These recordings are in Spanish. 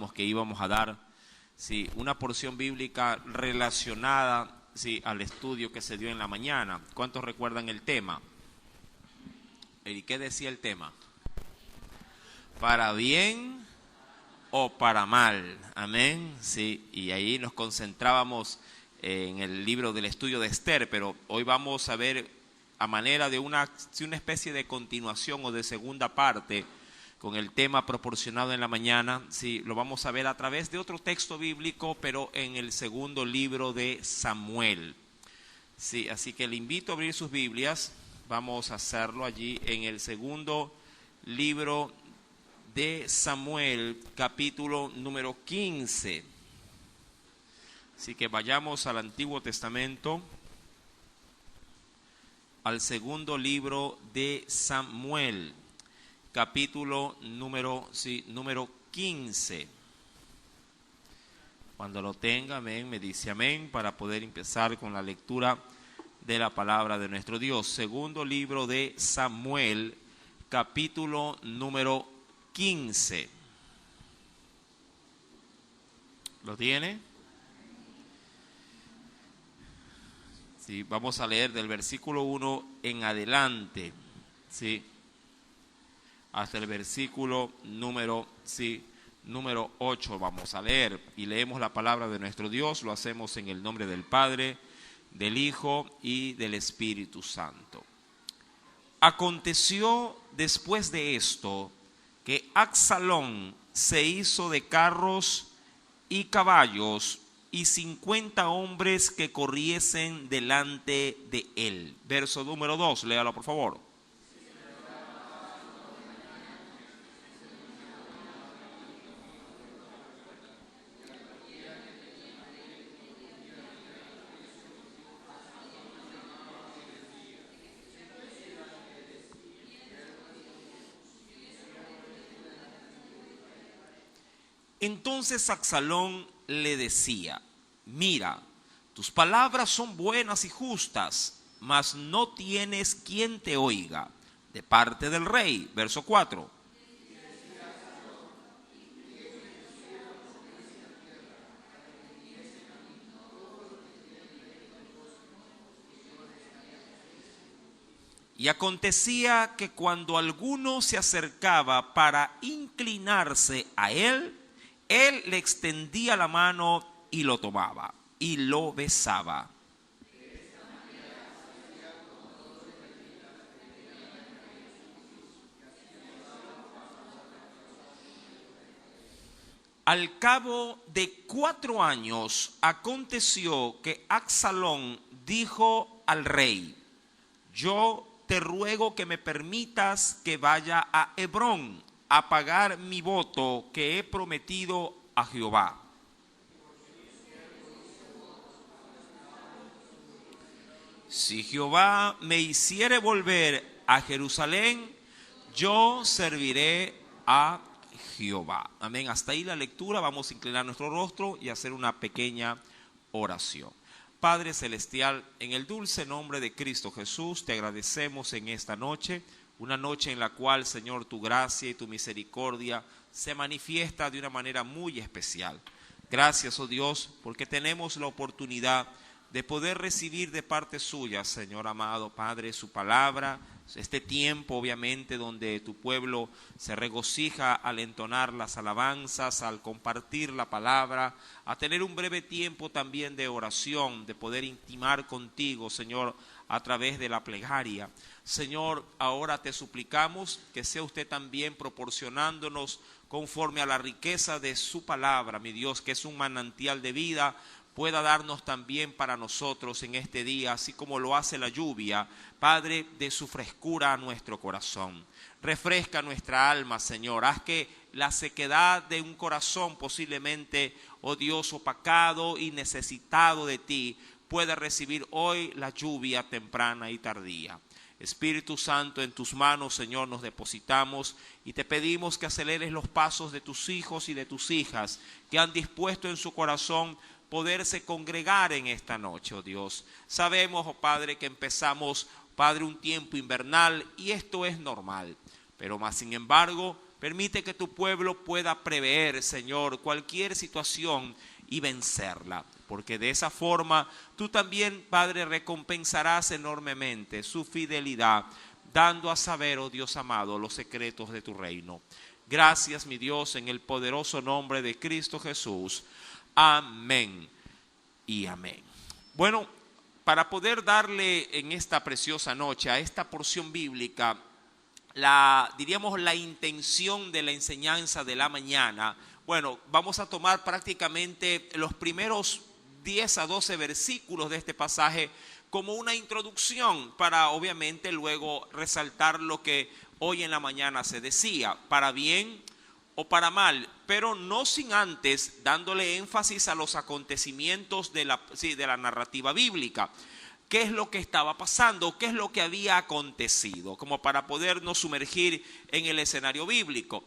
anunciábamos que íbamos a dar una porción bíblica relacionada al estudio que se dio en la mañana. ¿Cuántos recuerdan el tema? ¿Y qué decía el tema? ¿Para bien o para mal? Amén. Sí, y ahí nos concentrábamos en el libro del estudio de Esther, pero hoy vamos a ver a manera de una especie de continuación o de segunda parte con el tema proporcionado en la mañana. Lo vamos a ver a través de otro texto bíblico, pero en el segundo libro de Samuel. Así que le invito a abrir sus Biblias. Vamos a hacerlo allí en el segundo libro de Samuel, capítulo número 15. Así que vayamos al Antiguo Testamento, al segundo libro de Samuel, capítulo número 15. Cuando lo tenga, amén, me dice amén, para poder empezar con la lectura de la palabra de nuestro Dios. Segundo libro de Samuel, capítulo número 15. ¿Lo tiene? Vamos a leer del versículo 1 en adelante, hasta el versículo número 8 vamos a leer, y leemos la palabra de nuestro Dios. Lo hacemos en el nombre del Padre, del Hijo y del Espíritu Santo. Aconteció después de esto que Absalón se hizo de carros y caballos y 50 hombres que corriesen delante de él. Verso número 2, léalo por favor. Entonces Absalón le decía: mira, tus palabras son buenas y justas, mas no tienes quien te oiga de parte del rey. Verso 4. Y acontecía que cuando alguno se acercaba para inclinarse a él, él le extendía la mano y lo tomaba y lo besaba. Al cabo de 4 años aconteció que Absalón dijo al rey: yo te ruego que me permitas que vaya a Hebrón a pagar mi voto que he prometido a Jehová. Si Jehová me hiciere volver a Jerusalén, yo serviré a Jehová. Amén. Hasta ahí la lectura. Vamos a inclinar nuestro rostro y hacer una pequeña oración. Padre celestial, en el dulce nombre de Cristo Jesús, te agradecemos en esta noche. Una noche en la cual, Señor, tu gracia y tu misericordia se manifiesta de una manera muy especial. Gracias, oh Dios, porque tenemos la oportunidad de poder recibir de parte suya, Señor amado Padre, su palabra, este tiempo obviamente donde tu pueblo se regocija al entonar las alabanzas, al compartir la palabra, a tener un breve tiempo también de oración, de poder intimar contigo, Señor, a través de la plegaria. Señor, ahora te suplicamos que sea usted también proporcionándonos conforme a la riqueza de su palabra, mi Dios, que es un manantial de vida, pueda darnos también para nosotros en este día, así como lo hace la lluvia, Padre, de su frescura a nuestro corazón. Refresca nuestra alma, Señor. Haz que la sequedad de un corazón posiblemente, oh Dios, opacado y necesitado de ti, pueda recibir hoy la lluvia temprana y tardía. Espíritu Santo, en tus manos, Señor, nos depositamos y te pedimos que aceleres los pasos de tus hijos y de tus hijas que han dispuesto en su corazón poderse congregar en esta noche, oh Dios. Sabemos, oh Padre, que empezamos, Padre, un tiempo invernal y esto es normal, pero más sin embargo Permite que tu pueblo pueda prever, Señor, cualquier situación y vencerla. Porque de esa forma tú también, Padre, recompensarás enormemente su fidelidad, dando a saber, oh Dios amado, los secretos de tu reino. Gracias, mi Dios, en el poderoso nombre de Cristo Jesús. Amén y amén. Bueno, para poder darle en esta preciosa noche a esta porción bíblica la intención de la enseñanza de la mañana, bueno, vamos a tomar prácticamente los primeros 10 a 12 versículos de este pasaje como una introducción para obviamente luego resaltar lo que hoy en la mañana se decía, para bien o para mal, pero no sin antes dándole énfasis a los acontecimientos de la narrativa bíblica. ¿Qué es lo que estaba pasando? ¿Qué es lo que había acontecido? Como para podernos sumergir en el escenario bíblico.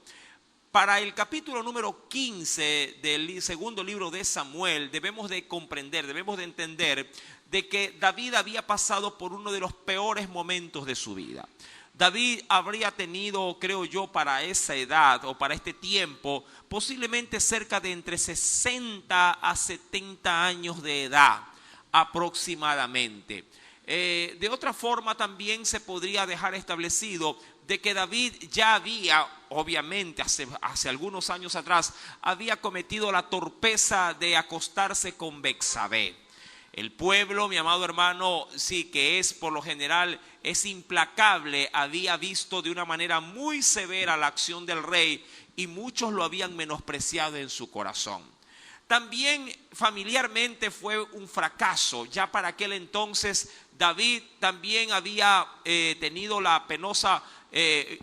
Para el capítulo número 15 del segundo libro de Samuel debemos de comprender, debemos de entender de que David había pasado por uno de los peores momentos de su vida. David habría tenido, creo yo, para esa edad o para este tiempo, posiblemente cerca de entre 60 a 70 años de edad aproximadamente. De otra forma también se podría dejar establecido de que David ya había, obviamente hace algunos años atrás, había cometido la torpeza de acostarse con Betsabé. El pueblo, mi amado hermano, sí que es por lo general, es implacable, había visto de una manera muy severa la acción del rey y muchos lo habían menospreciado en su corazón. También familiarmente fue un fracaso. Ya para aquel entonces David también había tenido la penosa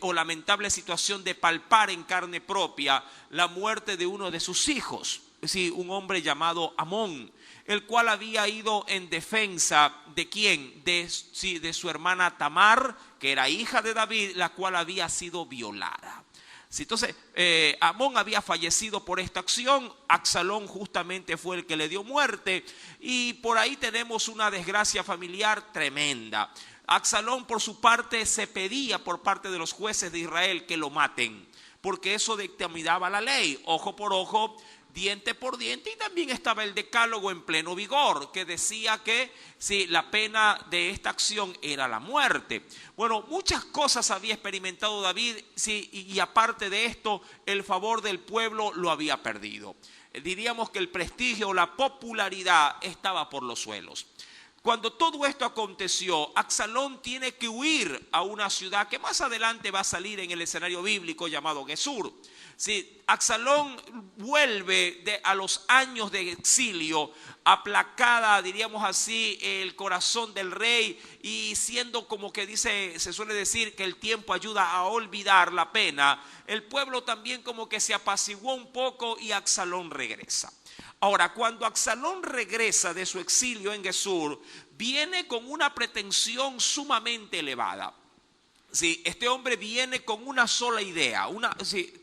o lamentable situación de palpar en carne propia la muerte de uno de sus hijos, sí, un hombre llamado Amón, el cual había ido en defensa ¿de quién? De su hermana Tamar, que era hija de David, la cual había sido violada. Entonces, Amón había fallecido por esta acción, Absalón justamente fue el que le dio muerte y por ahí tenemos una desgracia familiar tremenda. Absalón por su parte se pedía por parte de los jueces de Israel que lo maten, porque eso dictaminaba la ley, ojo por ojo, diente por diente, y también estaba el decálogo en pleno vigor que decía que sí, la pena de esta acción era la muerte. Bueno, muchas cosas había experimentado David, sí, y aparte de esto, el favor del pueblo lo había perdido. Diríamos que el prestigio, la popularidad estaba por los suelos. Cuando todo esto aconteció, Absalón tiene que huir a una ciudad que más adelante va a salir en el escenario bíblico llamado Gesur. Sí, Absalón vuelve a los años de exilio, aplacada, diríamos así, el corazón del rey y siendo como que se suele decir que el tiempo ayuda a olvidar la pena, el pueblo también como que se apaciguó un poco y Absalón regresa. Ahora, cuando Absalón regresa de su exilio en Gesur, viene con una pretensión sumamente elevada. Sí, este hombre viene con una sola idea,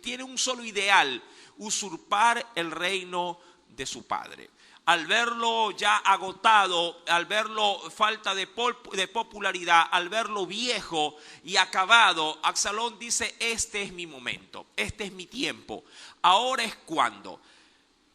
tiene un solo ideal, usurpar el reino de su padre. Al verlo ya agotado, al verlo falta de popularidad, al verlo viejo y acabado, Absalón dice, este es mi momento, este es mi tiempo, ahora es cuando.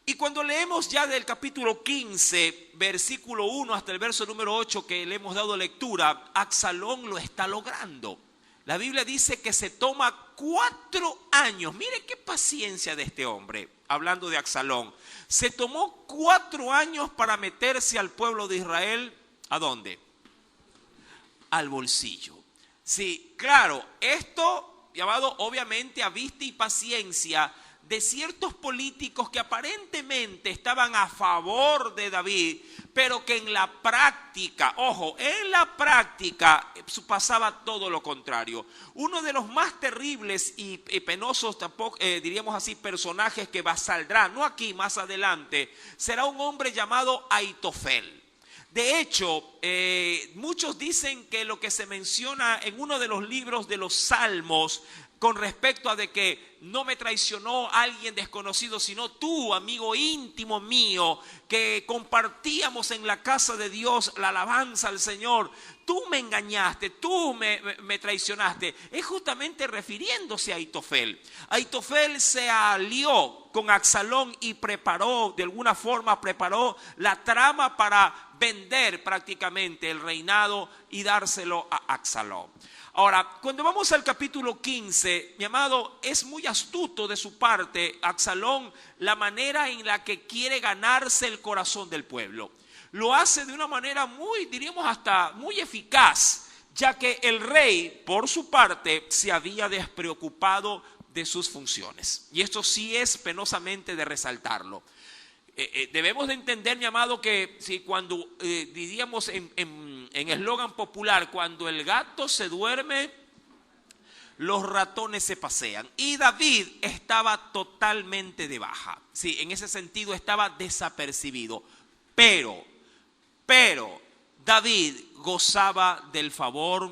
Y cuando leemos ya del capítulo 15, versículo 1 hasta el verso número 8 que le hemos dado lectura, Absalón lo está logrando. La Biblia dice que se toma 4 años. Mire qué paciencia de este hombre, hablando de Absalón. Se tomó 4 años para meterse al pueblo de Israel. ¿A dónde? Al bolsillo. Sí, claro, esto llamado obviamente a vista y paciencia de ciertos políticos que aparentemente estaban a favor de David, pero que en la práctica, ojo, en la práctica pasaba todo lo contrario. Uno de los más terribles y penosos, diríamos así, personajes que saldrá, no aquí, más adelante, será un hombre llamado Aitofel. De hecho, muchos dicen que lo que se menciona en uno de los libros de los Salmos con respecto a de que no me traicionó alguien desconocido, sino tú, amigo íntimo mío, que compartíamos en la casa de Dios la alabanza al Señor. Tú me engañaste, tú me traicionaste. Es justamente refiriéndose a Ahitofel. Ahitofel se alió con Absalón y preparó, de alguna forma preparó la trama para vender prácticamente el reinado y dárselo a Absalón. Ahora, cuando vamos al capítulo 15, mi amado, es muy astuto de su parte, Absalón, la manera en la que quiere ganarse el corazón del pueblo. Lo hace de una manera muy, diríamos hasta muy eficaz, ya que el rey, por su parte, se había despreocupado de sus funciones. Y esto sí es penosamente de resaltarlo. Debemos de entender, mi amado, que si cuando diríamos en eslogan popular, cuando el gato se duerme, los ratones se pasean. Y David estaba totalmente de baja. Sí, en ese sentido estaba desapercibido. Pero David gozaba del favor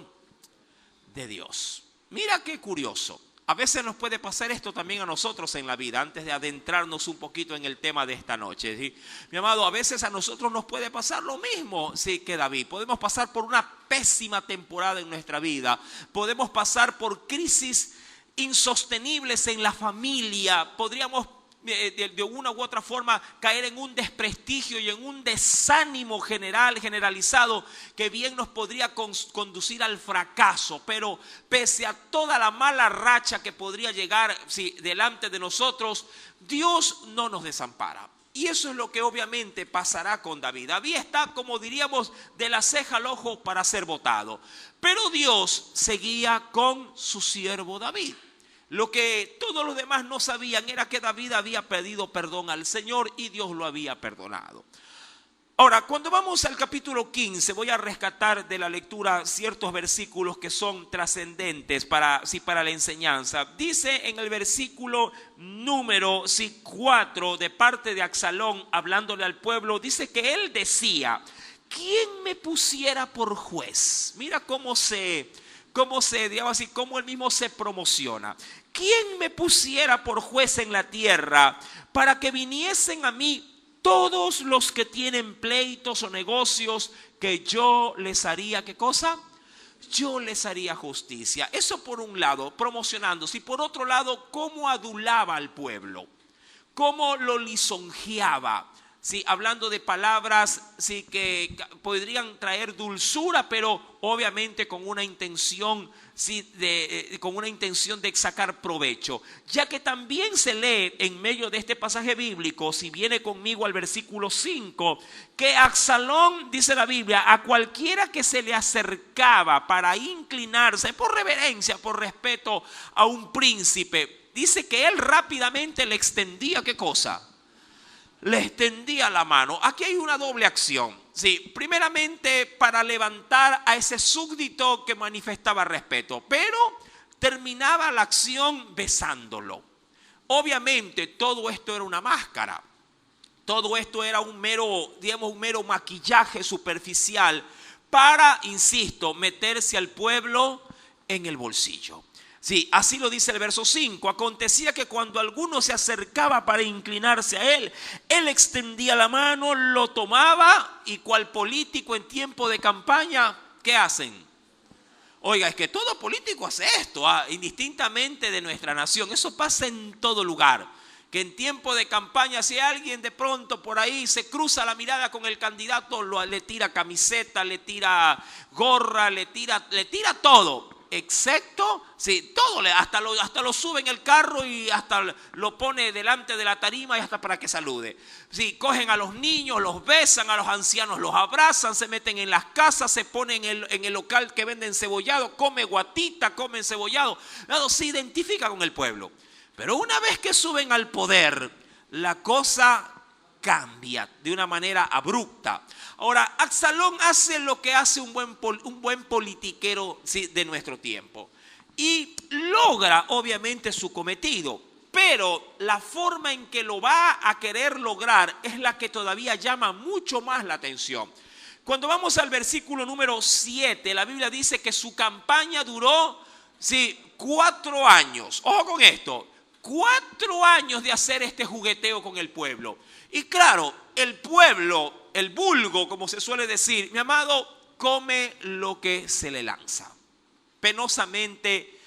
de Dios. Mira qué curioso. A veces nos puede pasar esto también a nosotros en la vida, antes de adentrarnos un poquito en el tema de esta noche, ¿sí? Mi amado, a veces a nosotros nos puede pasar lo mismo, sí, que David. Podemos pasar por una pésima temporada en nuestra vida. Podemos pasar por crisis insostenibles en la familia. Podríamos de una u otra forma caer en un desprestigio y en un desánimo generalizado que bien nos podría conducir al fracaso. Pero pese a toda la mala racha que podría llegar delante de nosotros, Dios no nos desampara. Y eso es lo que obviamente pasará con David. David está, como diríamos, de la ceja al ojo para ser botado. Pero Dios seguía con su siervo David. Lo que todos los demás no sabían era que David había pedido perdón al Señor y Dios lo había perdonado. Ahora, cuando vamos al capítulo 15, voy a rescatar de la lectura ciertos versículos que son trascendentes para la enseñanza. Dice en el versículo número 4 de parte de Absalón, hablándole al pueblo, dice que él decía: ¿quién me pusiera por juez? Mira cómo digamos así, cómo él mismo se promociona. ¿Quién me pusiera por juez en la tierra para que viniesen a mí todos los que tienen pleitos o negocios, que yo les haría, ¿qué cosa? Yo les haría justicia. Eso por un lado, promocionándose. Y por otro lado, cómo adulaba al pueblo, cómo lo lisonjeaba. Sí, hablando de palabras sí, que podrían traer dulzura, pero obviamente con una intención, sí, de sacar provecho. Ya que también se lee en medio de este pasaje bíblico, si viene conmigo al versículo 5, que Absalón, dice la Biblia, a cualquiera que se le acercaba para inclinarse por reverencia, por respeto a un príncipe, dice que él rápidamente le extendía, ¿qué cosa? Le extendía la mano. Aquí hay una doble acción. Sí, primeramente para levantar a ese súbdito que manifestaba respeto, pero terminaba la acción besándolo. Obviamente todo esto era una máscara. Todo esto era un mero maquillaje superficial para, insisto, meterse al pueblo en el bolsillo. Sí, así lo dice el verso 5. Acontecía que cuando alguno se acercaba para inclinarse a él, él extendía la mano, lo tomaba y cual político en tiempo de campaña, ¿qué hacen? Oiga, es que todo político hace esto, indistintamente de nuestra nación. Eso pasa en todo lugar. Que en tiempo de campaña, si alguien de pronto por ahí se cruza la mirada con el candidato, le tira camiseta, le tira gorra, le tira todo. Excepto, sí, todo, hasta lo sube en el carro y hasta lo pone delante de la tarima y hasta para que salude. Sí, cogen a los niños, los besan, a los ancianos los abrazan, se meten en las casas, se ponen en el local que venden cebollado, come guatita, come cebollado. Se identifica con el pueblo. Pero una vez que suben al poder, la cosa cambia de una manera abrupta. Ahora, Absalón hace lo que hace un buen politiquero, sí, de nuestro tiempo. Y logra, obviamente, su cometido. Pero la forma en que lo va a querer lograr es la que todavía llama mucho más la atención. Cuando vamos al versículo número 7, la Biblia dice que su campaña duró, sí, 4 años, ojo con esto, 4 años de hacer este jugueteo con el pueblo. Y claro, el pueblo, el vulgo, como se suele decir, mi amado, come lo que se le lanza. Penosamente,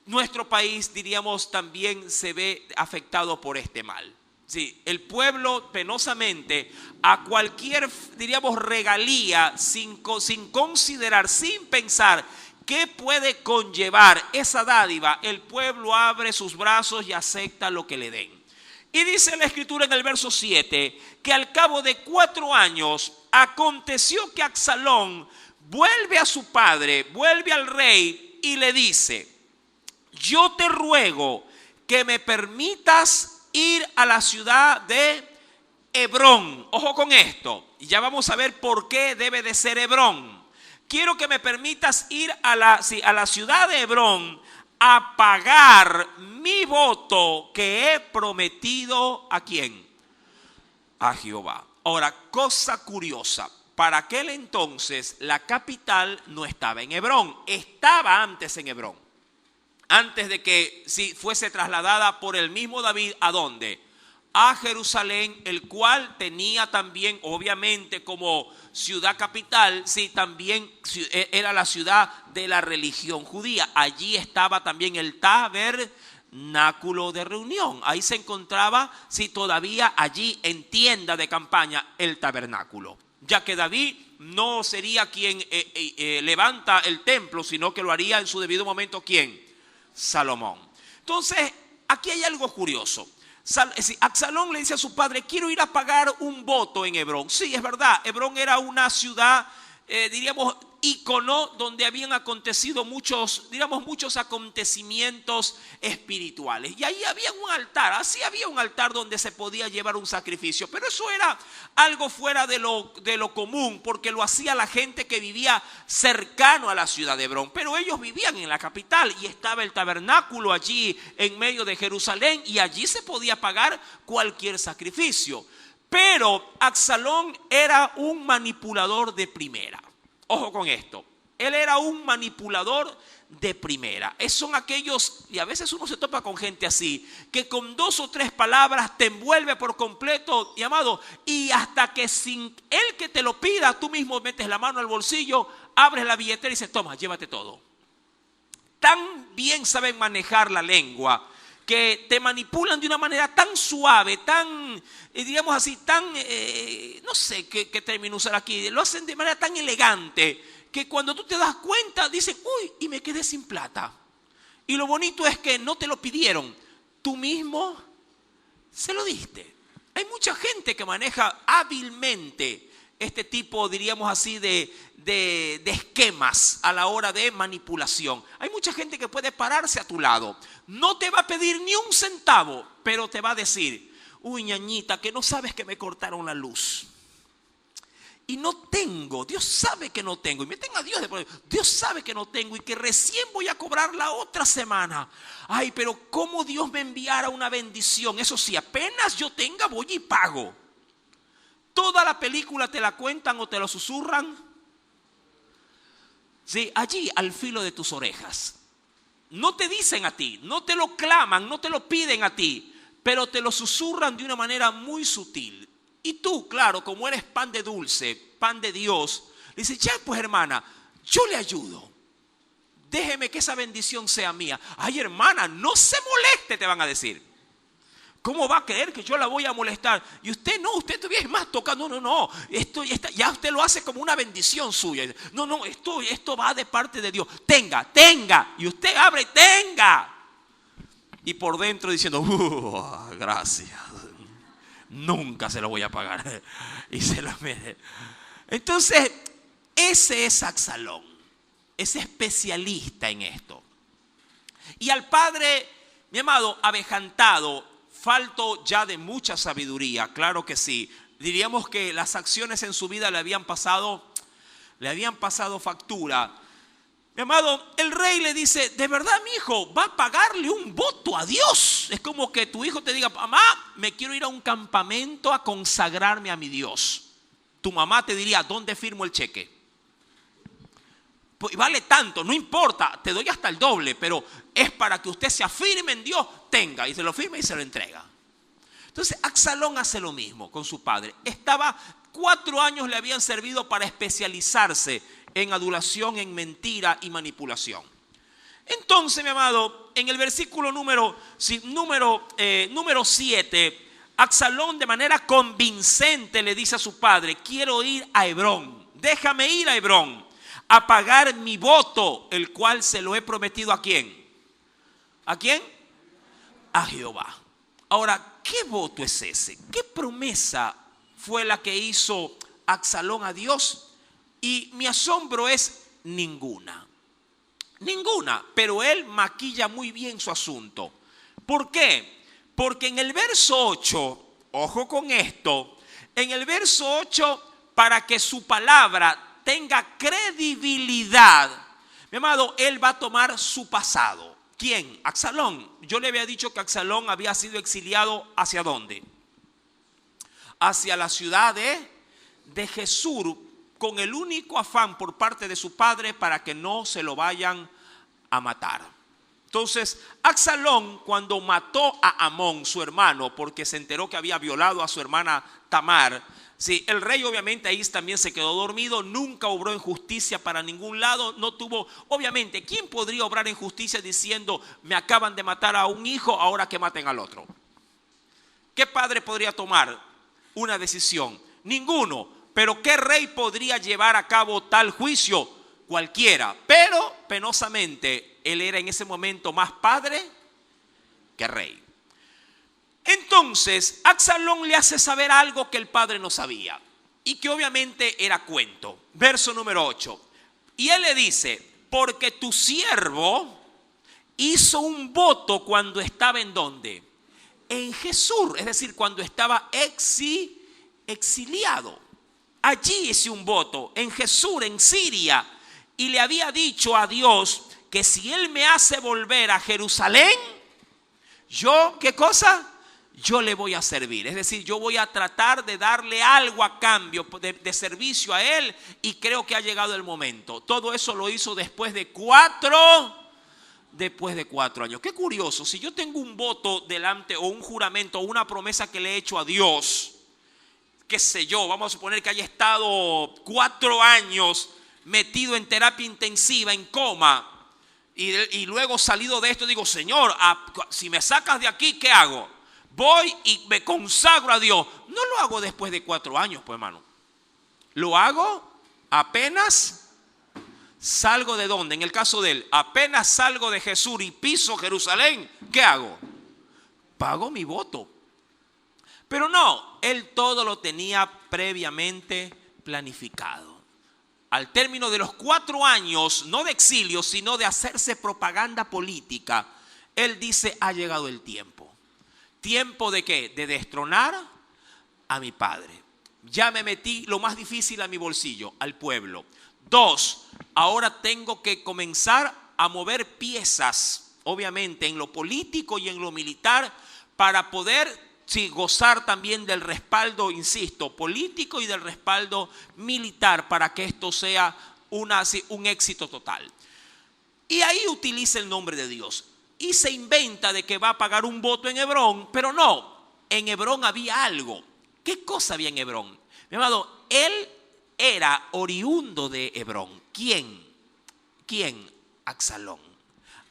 nuestro país, diríamos, también se ve afectado por este mal. Sí, el pueblo penosamente a cualquier, diríamos, regalía, sin considerar, sin pensar qué puede conllevar esa dádiva, el pueblo abre sus brazos y acepta lo que le den. Y dice la Escritura en el verso 7 que al cabo de 4 años aconteció que Absalón vuelve a su padre, vuelve al rey y le dice: yo te ruego que me permitas ir a la ciudad de Hebrón. Ojo con esto, y ya vamos a ver por qué debe de ser Hebrón. Quiero que me permitas ir a la ciudad de Hebrón a pagar mi voto que he prometido ¿a quién? A Jehová. Ahora, cosa curiosa, para aquel entonces la capital no estaba en Hebrón, estaba antes en Hebrón. Antes de que fuese trasladada por el mismo David, ¿a dónde? A Jerusalén, el cual tenía también, obviamente, como ciudad capital, también era la ciudad de la religión judía. Allí estaba también el tabernáculo de reunión. Ahí se encontraba, todavía allí en tienda de campaña, el tabernáculo. Ya que David no sería quien levanta el templo, sino que lo haría en su debido momento, ¿quién? Salomón. Entonces, aquí hay algo curioso. Absalón le dice a su padre: quiero ir a pagar un voto en Hebrón. Sí, es verdad, Hebrón era una ciudad, diríamos, ícono donde habían acontecido muchos acontecimientos espirituales. Y ahí había un altar, así había un altar donde se podía llevar un sacrificio. Pero eso era algo fuera de lo común, porque lo hacía la gente que vivía cercano a la ciudad de Hebrón. Pero ellos vivían en la capital y estaba el tabernáculo allí en medio de Jerusalén, y allí se podía pagar cualquier sacrificio. Pero Absalón era un manipulador de primera. Ojo con esto, él era un manipulador de primera. Son aquellos, y a veces uno se topa con gente así, que con 2 o 3 palabras te envuelve por completo, y amado, y hasta que sin él que te lo pida, tú mismo metes la mano al bolsillo, abres la billetera y dices: toma, llévate todo. Tan bien saben manejar la lengua que te manipulan de una manera tan suave, tan, digamos así, tan, no sé qué término usar aquí, lo hacen de manera tan elegante que cuando tú te das cuenta dicen: uy, y me quedé sin plata. Y lo bonito es que no te lo pidieron, tú mismo se lo diste. Hay mucha gente que maneja hábilmente este tipo, diríamos así, de esquemas a la hora de manipulación. Hay mucha gente que puede pararse a tu lado, no te va a pedir ni un centavo, pero te va a decir: uy, ñañita, que no sabes que me cortaron la luz y no tengo, Dios sabe que no tengo, y me tenga Dios de por medio, Dios sabe que no tengo y que recién voy a cobrar la otra semana. Ay, pero cómo Dios me enviara una bendición. Eso sí, apenas yo tenga, voy y pago. Toda la película te la cuentan o te la susurran, allí al filo de tus orejas. No te dicen a ti, no te lo claman, no te lo piden a ti, pero te lo susurran de una manera muy sutil. Y tú, claro, como eres pan de dulce, pan de Dios, le dices: ya pues, hermana, yo le ayudo. Déjeme que esa bendición sea mía. Ay, hermana, no se moleste, te van a decir. ¿Cómo va a creer que yo la voy a molestar? Y usted no, usted todavía es más tocado. No, esto ya usted lo hace como una bendición suya. No, esto va de parte de Dios. Tenga. Y usted abre y tenga. Y por dentro diciendo: gracias. Nunca se lo voy a pagar. Y se lo mete. Entonces, ese es Absalón. Es especialista en esto. Y al padre, mi amado, avejantado, falto ya de mucha sabiduría, claro que sí. Diríamos que las acciones en su vida le habían pasado factura. Mi amado, el rey le dice: ¿de verdad mi hijo va a pagarle un voto a Dios? Es como que tu hijo te diga: mamá, me quiero ir a un campamento a consagrarme a mi Dios. Tu mamá te diría: ¿dónde firmo el cheque? Pues vale tanto, no importa, te doy hasta el doble, pero es para que usted se afirme en Dios, tenga, y se lo firma y se lo entrega. Entonces Absalón hace lo mismo con su padre. 4 años le habían servido para especializarse en adulación, en mentira y manipulación. Entonces, mi amado, en el versículo número 7, Absalón de manera convincente le dice a su padre: quiero ir a Hebrón, déjame ir a Hebrón a pagar mi voto, el cual se lo he prometido ¿a quién? ¿A quién? A Jehová. Ahora, ¿qué voto es ese? ¿Qué promesa fue la que hizo Absalón a Dios? Y mi asombro es ninguna. Ninguna, pero él maquilla muy bien su asunto. ¿Por qué? Porque en el verso 8, ojo con esto, en el verso 8, para que su palabra tenga credibilidad, mi amado, él va a tomar su pasado. ¿Quién? Absalón. Yo le había dicho que Absalón había sido exiliado ¿hacia dónde? Hacia la ciudad de Jesús, con el único afán por parte de su padre para que no se lo vayan a matar. Entonces, Absalón, cuando mató a Amón, su hermano, porque se enteró que había violado a su hermana Tamar, sí, el rey obviamente ahí también se quedó dormido, nunca obró en justicia para ningún lado, no tuvo, obviamente, ¿quién podría obrar en justicia diciendo: me acaban de matar a un hijo, ahora que maten al otro? ¿Qué padre podría tomar una decisión? Ninguno. Pero ¿qué rey podría llevar a cabo tal juicio? Cualquiera. Pero penosamente él era en ese momento más padre que rey. Entonces Absalón le hace saber algo que el padre no sabía y que obviamente era cuento. Verso número 8. Y él le dice: porque tu siervo hizo un voto cuando estaba ¿en dónde? En Jesús, es decir, cuando estaba exiliado. Allí hice un voto, en Jesús, en Siria, y le había dicho a Dios que si Él me hace volver a Jerusalén, yo, ¿qué cosa? Yo le voy a servir. Es decir, yo voy a tratar de darle algo a cambio de servicio a Él, y creo que ha llegado el momento. Todo eso lo hizo después de 4 años. Qué curioso, si yo tengo un voto delante, o un juramento, o una promesa que le he hecho a Dios, qué sé yo, vamos a suponer que haya estado 4 años metido en terapia intensiva, en coma, y luego salido de esto digo: Señor, si me sacas de aquí, ¿qué hago? Voy y me consagro a Dios. No lo hago después de 4 años, pues, hermano. Lo hago apenas salgo de ¿dónde? En el caso de él, apenas salgo de Jesús y piso Jerusalén, ¿qué hago? Pago mi voto. Pero no, él todo lo tenía previamente planificado. Al término de los 4 años, no de exilio, sino de hacerse propaganda política, él dice: ha llegado el tiempo. ¿Tiempo de qué? De destronar a mi padre. Ya me metí lo más difícil a mi bolsillo, al pueblo. 2, ahora tengo que comenzar a mover piezas, obviamente en lo político y en lo militar, para poder gozar también del respaldo, insisto, político, y del respaldo militar, para que esto sea un éxito total. Y ahí utiliza el nombre de Dios y se inventa de que va a pagar un voto en Hebrón, pero no, en Hebrón había algo. ¿Qué cosa había en Hebrón? Mi amado, él era oriundo de Hebrón. ¿Quién? Absalón.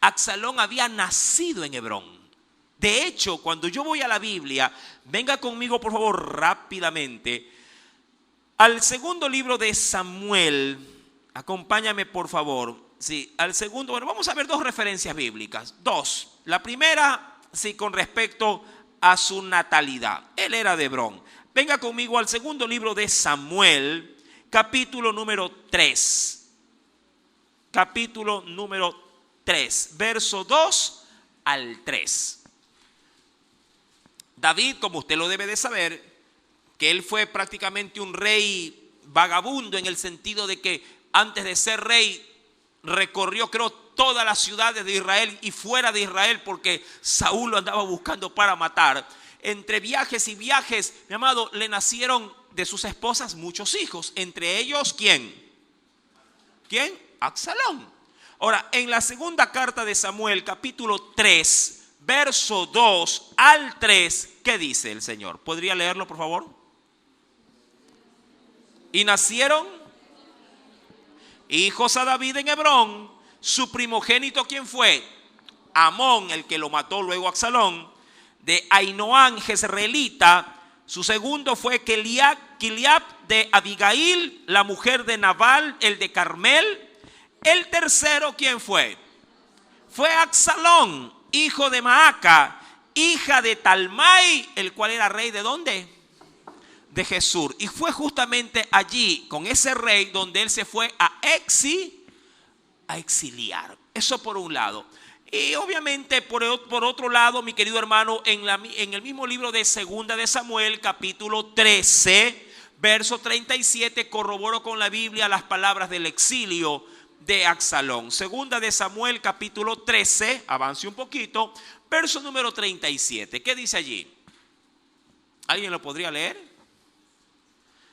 Absalón había nacido en Hebrón. De hecho, cuando yo voy a la Biblia, venga conmigo por favor rápidamente al segundo libro de Samuel. Acompáñame por favor. Sí, al segundo, bueno, vamos a ver 2 referencias bíblicas. 2. La primera, sí, con respecto a su natalidad. Él era de Hebrón. Venga conmigo al segundo libro de Samuel, capítulo número 3. Capítulo número 3, verso 2 al 3. David, como usted lo debe de saber, que él fue prácticamente un rey vagabundo, en el sentido de que antes de ser rey recorrió, creo, todas las ciudades de Israel y fuera de Israel, porque Saúl lo andaba buscando para matar. Entre viajes y viajes, mi amado, le nacieron de sus esposas muchos hijos. Entre ellos, ¿quién? Absalón. Ahora, en la segunda carta de Samuel, capítulo 3, verso 2 al 3, ¿qué dice el Señor? ¿Podría leerlo, por favor? Y nacieron hijos a David en Hebrón. Su primogénito, ¿quién fue? Amón, el que lo mató luego Absalón. De Ainoam, jezreelita. Su segundo fue Kiliab de Abigail, la mujer de Nabal, el de Carmel. El tercero, ¿quién fue? Fue Absalón, hijo de Maaca, hija de Talmai, el cual era rey ¿de dónde? De Gesur. Y fue justamente allí, con ese rey, donde él se fue a exiliar. Eso por un lado. Y obviamente por otro lado, mi querido hermano, en el mismo libro de Segunda de Samuel, capítulo 13, verso 37, corroboro con la Biblia las palabras del exilio de Absalón. Segunda de Samuel, capítulo 13, avance un poquito, verso número 37. ¿Qué dice allí? ¿Alguien lo podría leer?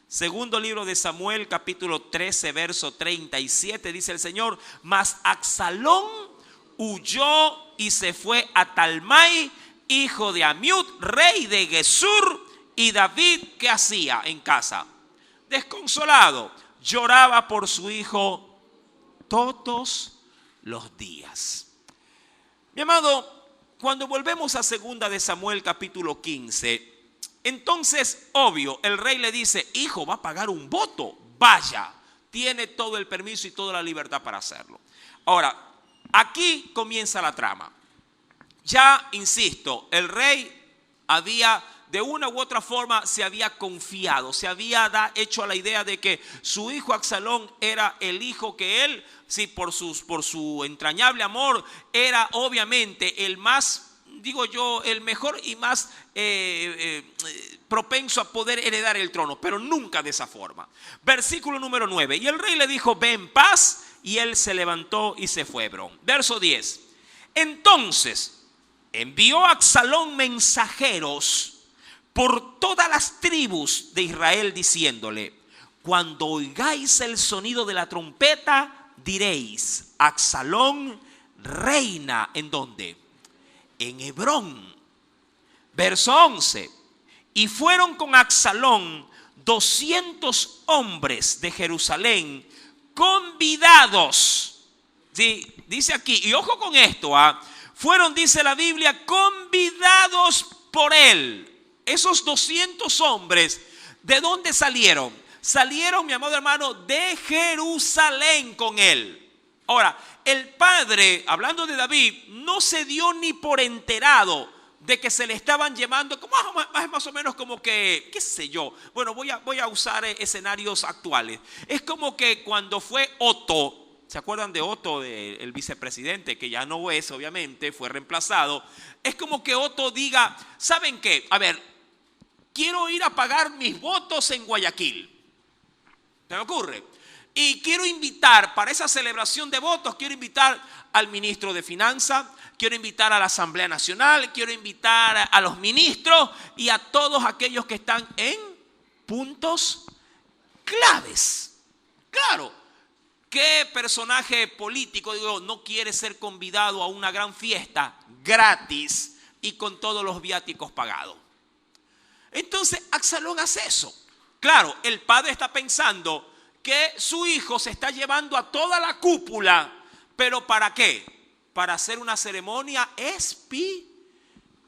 Segundo libro de Samuel, capítulo 13, verso 37, dice el Señor: mas Absalón huyó y se fue a Talmai, hijo de Amiud, rey de Gesur. Y David, ¿qué hacía en casa? Desconsolado, lloraba por su hijo todos los días. Mi amado, cuando volvemos a segunda de Samuel capítulo 15, entonces, obvio, el rey le dice: hijo, va a pagar un voto, vaya, tiene todo el permiso y toda la libertad para hacerlo. Ahora, aquí comienza la trama. Ya, insisto, el rey había, de una u otra forma, se había confiado, se había hecho a la idea de que su hijo Absalón era el hijo que él, sí, por su entrañable amor, era obviamente el más, digo yo, el mejor y más propenso a poder heredar el trono, pero nunca de esa forma. Versículo número 9. Y el rey le dijo: ve en paz, y él se levantó y se fue a Hebrón. Verso 10. Entonces envió Absalón mensajeros por todas las tribus de Israel, diciéndole: cuando oigáis el sonido de la trompeta, diréis: Absalón reina. ¿En dónde? En Hebrón. Verso 11. Y fueron con Absalón 200 hombres de Jerusalén, convidados. ¿Sí? Dice aquí, y ojo con esto, fueron, dice la Biblia, convidados por él. Esos 200 hombres, ¿de dónde salieron? Salieron, mi amado hermano, de Jerusalén con él. Ahora, el padre, hablando de David, no se dio ni por enterado de que se le estaban llevando, como más o menos como que, qué sé yo, bueno, voy a usar escenarios actuales. Es como que cuando fue Otto, ¿se acuerdan de Otto, el vicepresidente, que ya no es, obviamente, fue reemplazado? Es como que Otto diga: ¿saben qué? A ver, quiero ir a pagar mis votos en Guayaquil. ¿Se me ocurre? Y quiero invitar, para esa celebración de votos, quiero invitar al ministro de Finanzas, quiero invitar a la Asamblea Nacional, quiero invitar a los ministros y a todos aquellos que están en puntos claves. Claro, ¿qué personaje político, digo, no quiere ser convidado a una gran fiesta gratis y con todos los viáticos pagados? Entonces Absalón hace eso. Claro, el padre está pensando que su hijo se está llevando a toda la cúpula, pero ¿para qué? Para hacer una ceremonia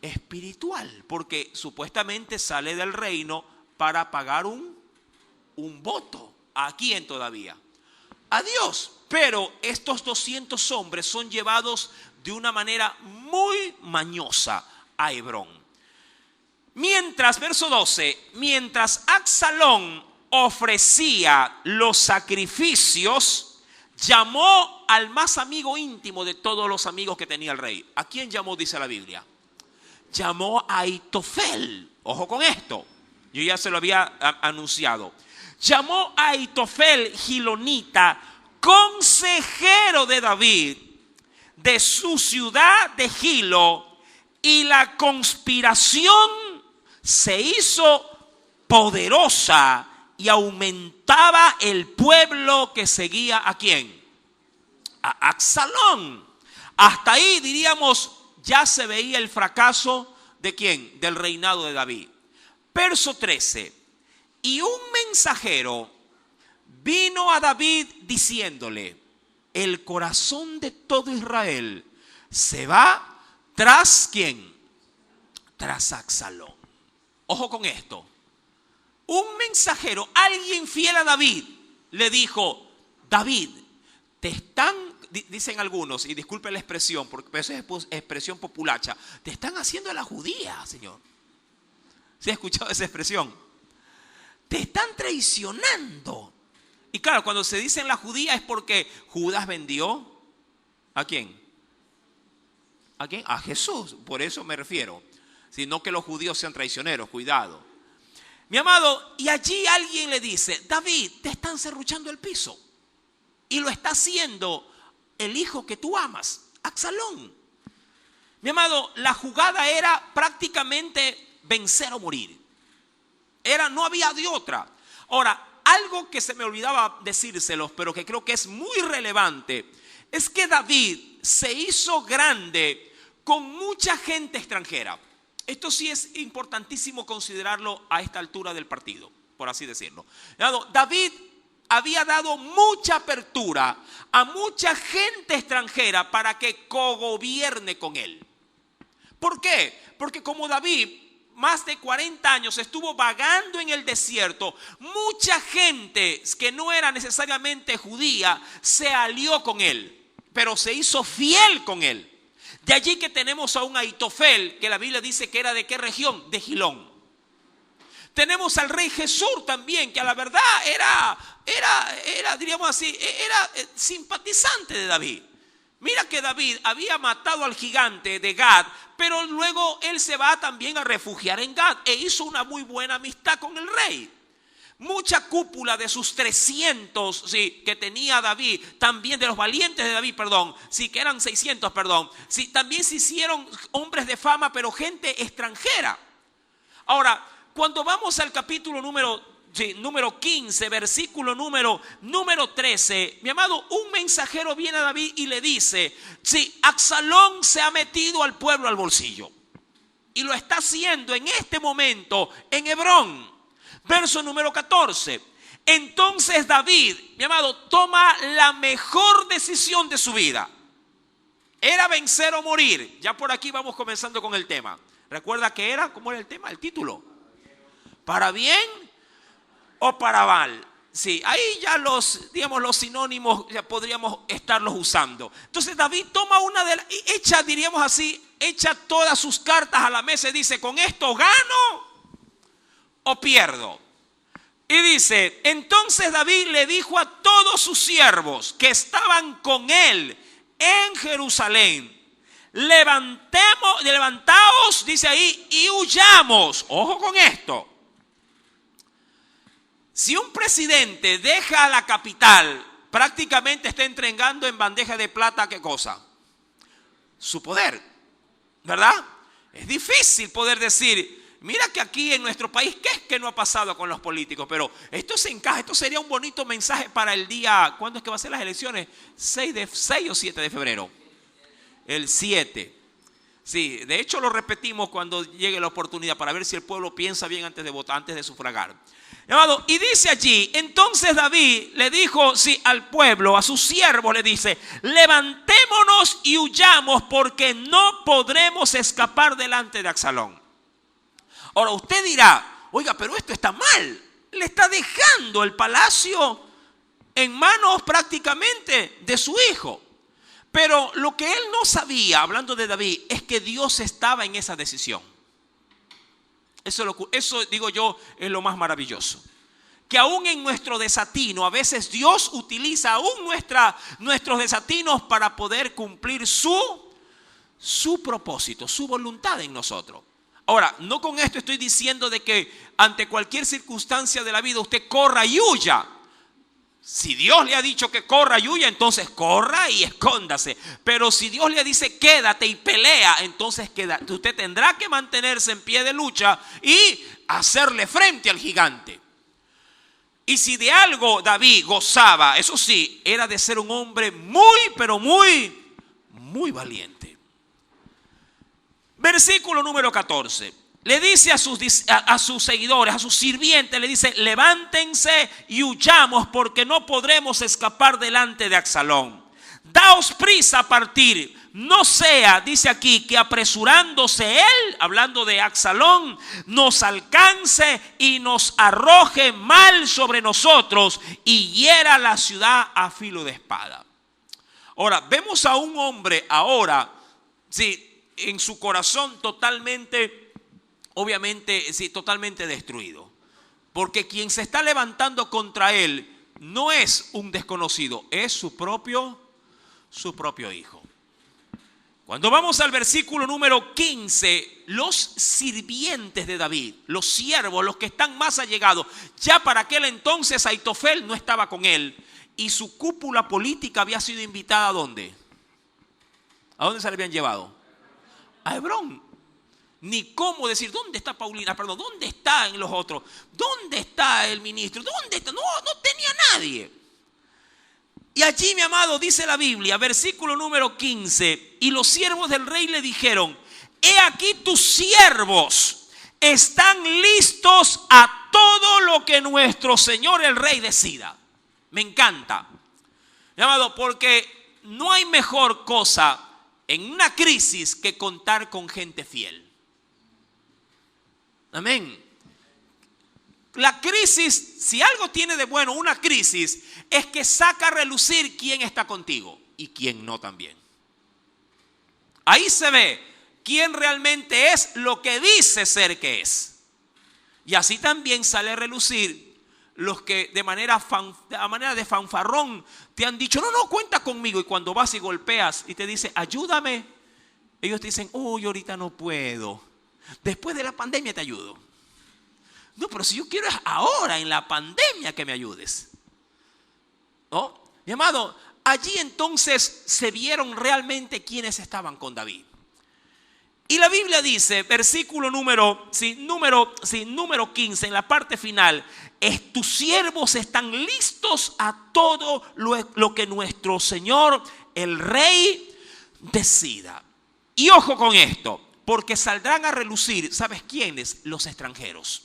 espiritual, porque supuestamente sale del reino para pagar un voto. ¿A quién todavía? A Dios. Pero estos 200 hombres son llevados de una manera muy mañosa a Hebrón. Mientras, verso 12, mientras Absalón ofrecía los sacrificios, llamó al más amigo íntimo de todos los amigos que tenía el rey. ¿A quién llamó, dice la Biblia? Llamó a Aitofel. Ojo con esto, yo ya se lo había anunciado. Llamó a Aitofel gilonita, consejero de David, de su ciudad de Gilo, y la conspiración se hizo poderosa y aumentaba el pueblo que seguía ¿a quién? a Absalón. Hasta ahí diríamos ya se veía el fracaso ¿de quién? Del reinado de David. Verso 13. Y un mensajero vino a David diciéndole: el corazón de todo Israel se va tras ¿quién? Tras Absalón. Ojo con esto. Un mensajero, alguien fiel a David, le dijo: David, te están, dicen algunos, y disculpen la expresión, porque eso es expresión populacha, te están haciendo la judía, Señor. ¿Sí ha escuchado esa expresión? Te están traicionando. Y claro, cuando se dice en la judía es porque Judas vendió ¿a quién? ¿A quién? A Jesús, por eso me refiero. Sino que los judíos sean traicioneros, cuidado. Mi amado, y allí alguien le dice: David, te están serruchando el piso. Y lo está haciendo el hijo que tú amas, Absalón. Mi amado, la jugada era prácticamente vencer o morir. No había de otra. Ahora, algo que se me olvidaba decírselos, pero que creo que es muy relevante, es que David se hizo grande con mucha gente extranjera. Esto sí es importantísimo considerarlo a esta altura del partido, por así decirlo. David había dado mucha apertura a mucha gente extranjera para que cogobierne con él. ¿Por qué? Porque como David más de 40 años estuvo vagando en el desierto, mucha gente que no era necesariamente judía se alió con él, pero se hizo fiel con él. De allí que tenemos a un Ahitofel, que la Biblia dice que era ¿de qué región? De Gilón. Tenemos al rey Jesús también, que a la verdad era diríamos así, era simpatizante de David. Mira que David había matado al gigante de Gad, pero luego él se va también a refugiar en Gad e hizo una muy buena amistad con el rey. Mucha cúpula de sus 300 que tenía David, también de los valientes de David, que eran 600, también se hicieron hombres de fama, pero gente extranjera. Ahora, cuando vamos al capítulo número 15, versículo número 13, mi amado, un mensajero viene a David y le dice: Absalón se ha metido al pueblo al bolsillo y lo está haciendo en este momento en Hebrón. Verso número 14. Entonces David, mi amado, toma la mejor decisión de su vida. Era vencer o morir. Ya por aquí vamos comenzando con el tema. Recuerda que era, ¿cómo era el tema? El título. ¿Para bien o para mal? Sí, ahí ya los sinónimos ya podríamos estarlos usando. Entonces David toma echa todas sus cartas a la mesa y dice: ¿con esto gano o pierdo? Y dice: entonces David le dijo a todos sus siervos que estaban con él en Jerusalén: levantaos, dice ahí, y huyamos. Ojo con esto. Si un presidente deja la capital, prácticamente está entregando en bandeja de plata, ¿qué cosa? Su poder, ¿verdad? Es difícil poder decir: mira que aquí en nuestro país, ¿qué es que no ha pasado con los políticos? Pero esto se encaja, esto sería un bonito mensaje para el día, ¿cuándo es que va a ser las elecciones? 6 o 7 de febrero. El 7. Sí, de hecho lo repetimos cuando llegue la oportunidad para ver si el pueblo piensa bien antes de votar, antes de sufragar. Y dice allí: entonces David le dijo al pueblo, a sus siervos le dice: levantémonos y huyamos, porque no podremos escapar delante de Absalón. Ahora usted dirá: oiga, pero esto está mal. Le está dejando el palacio en manos prácticamente de su hijo. Pero lo que él no sabía, hablando de David, es que Dios estaba en esa decisión. Eso digo yo es lo más maravilloso. Que aún en nuestro desatino, a veces Dios utiliza aún nuestros desatinos para poder cumplir su propósito, su voluntad en nosotros. Ahora, no con esto estoy diciendo de que ante cualquier circunstancia de la vida usted corra y huya. Si Dios le ha dicho que corra y huya, entonces corra y escóndase. Pero si Dios le dice quédate y pelea, entonces quédate. Usted tendrá que mantenerse en pie de lucha y hacerle frente al gigante. Y si de algo David gozaba, eso sí, era de ser un hombre muy, pero muy, muy valiente. Versículo número 14. Le dice a sus seguidores, a sus sirvientes, le dice: levántense y huyamos, porque no podremos escapar delante de Absalón. Daos prisa a partir. No sea, dice aquí, que apresurándose él, hablando de Absalón, nos alcance y nos arroje mal sobre nosotros y hiera la ciudad a filo de espada. Ahora, vemos a un hombre ahora, sí, en su corazón totalmente, obviamente, sí, totalmente destruido. Porque quien se está levantando contra él no es un desconocido, es su propio hijo. Cuando vamos al versículo número 15, los sirvientes de David, los siervos, los que están más allegados, ya para aquel entonces Aitofel no estaba con él y su cúpula política había sido invitada ¿a dónde? ¿A dónde se le habían llevado? A Hebrón. Ni cómo decir, ¿dónde está Paulina? Perdón, ¿dónde están los otros? ¿Dónde está el ministro? ¿Dónde está? No tenía nadie. Y allí, mi amado, dice la Biblia, versículo número 15, y los siervos del rey le dijeron: he aquí tus siervos están listos a todo lo que nuestro Señor el rey decida. Me encanta, mi amado, porque no hay mejor cosa en una crisis que contar con gente fiel. Amén. La crisis, si algo tiene de bueno una crisis, es que saca a relucir quién está contigo y quién no también. Ahí se ve quién realmente es lo que dice ser que es. Y así también sale a relucir los que de manera de fanfarrón te han dicho: no, cuenta conmigo. Y cuando vas y golpeas y te dice: ayúdame, ellos te dicen: uy, ahorita no puedo. Después de la pandemia te ayudo. No, pero si yo quiero es ahora, en la pandemia, que me ayudes. ¿No? Mi amado, allí entonces se vieron realmente quienes estaban con David. Y la Biblia dice, versículo número 15, en la parte final: tus siervos están listos a todo lo que nuestro Señor, el Rey, decida. Y ojo con esto, porque saldrán a relucir, ¿sabes quiénes? Los extranjeros.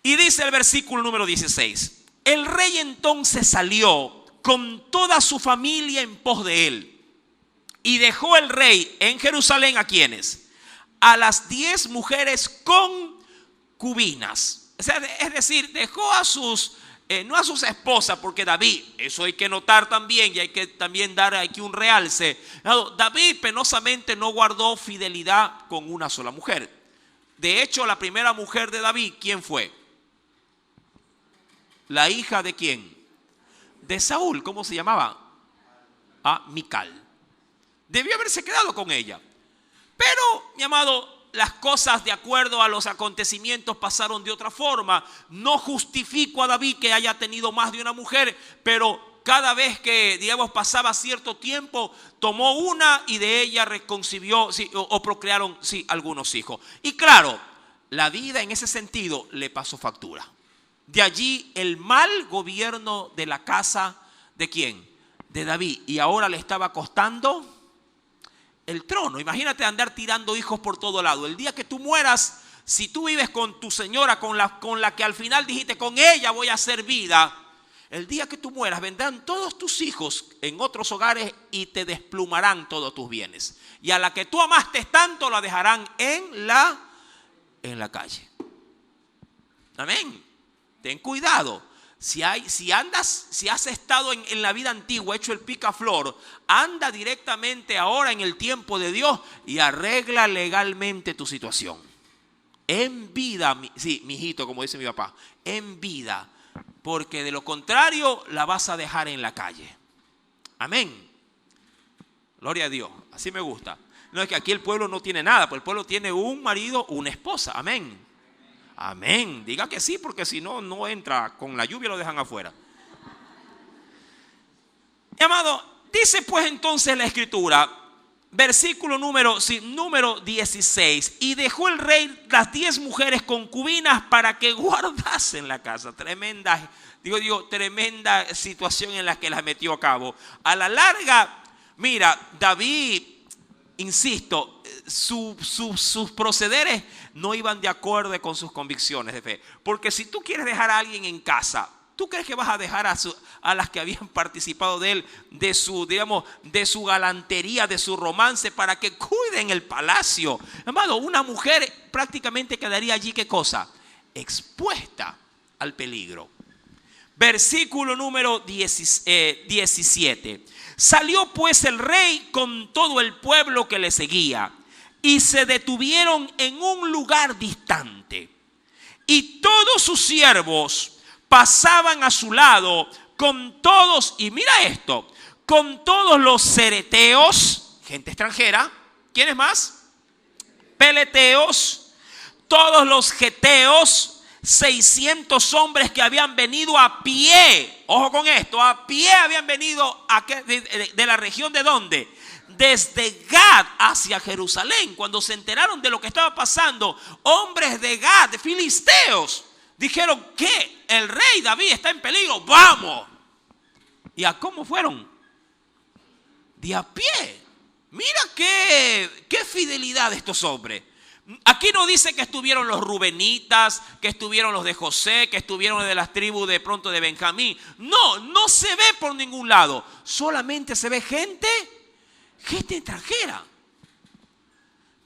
Y dice el versículo número 16: el rey entonces salió con toda su familia en pos de él. Y dejó el rey en Jerusalén ¿a quiénes? A las 10 mujeres concubinas. O sea, es decir, dejó a sus, no a sus esposas, porque David, eso hay que notar también, y hay que también dar aquí un realce. David penosamente no guardó fidelidad con una sola mujer. De hecho, la primera mujer de David, ¿quién fue? ¿La hija de quién? De Saúl. ¿Cómo se llamaba? Mical. Debió haberse quedado con ella. Pero, mi amado, las cosas de acuerdo a los acontecimientos pasaron de otra forma. No justifico a David que haya tenido más de una mujer, pero cada vez que, digamos, pasaba cierto tiempo, tomó una y de ella reconcibió, sí, o procrearon, sí, algunos hijos. Y claro, la vida en ese sentido le pasó factura. De allí el mal gobierno de la casa, ¿de quién? De David. Y ahora le estaba costando el trono. Imagínate andar tirando hijos por todo lado. El día que tú mueras, si tú vives con tu señora, con la que al final dijiste: con ella voy a hacer vida, el día que tú mueras vendrán todos tus hijos en otros hogares y te desplumarán todos tus bienes. Y a la que tú amaste tanto la dejarán en la calle. Amén. Ten cuidado. Si has estado en la vida antigua hecho el picaflor, anda directamente ahora en el tiempo de Dios y arregla legalmente tu situación. En vida, sí, mijito, como dice mi papá, en vida, porque de lo contrario la vas a dejar en la calle. Amén. Gloria a Dios, así me gusta. No es que aquí el pueblo no tiene nada, pues el pueblo tiene un marido, una esposa. Amén. Amén. Diga que sí, porque si no, no entra. Con la lluvia lo dejan afuera. Mi amado, dice pues entonces la escritura, Versículo número 16. Y dejó el rey las 10 mujeres concubinas para que guardasen la casa. Tremenda situación en la que las metió a cabo. A la larga, mira, David, insisto, sus procederes no iban de acuerdo con sus convicciones de fe. Porque si tú quieres dejar a alguien en casa, ¿tú crees que vas a dejar a las que habían participado de él, de su galantería, de su romance, para que cuiden el palacio? Amado, una mujer prácticamente quedaría allí, ¿qué cosa? Expuesta al peligro. Versículo número 17. Salió pues el rey con todo el pueblo que le seguía, y se detuvieron en un lugar distante. Y todos sus siervos pasaban a su lado con todos, y mira esto, con todos los cereteos, gente extranjera. ¿Quiénes más? Peleteos, todos los geteos, 600 hombres que habían venido a pie. Ojo con esto, a pie habían venido de la región de ¿dónde? Desde Gad hacia Jerusalén. Cuando se enteraron de lo que estaba pasando, hombres de Gad, de filisteos, dijeron que el rey David está en peligro, vamos. ¿Y a cómo fueron? De a pie. Mira qué fidelidad de estos hombres. Aquí no dice que estuvieron los rubenitas, que estuvieron los de José, que estuvieron de las tribus de pronto de Benjamín. No se ve por ningún lado. Solamente se ve gente extranjera.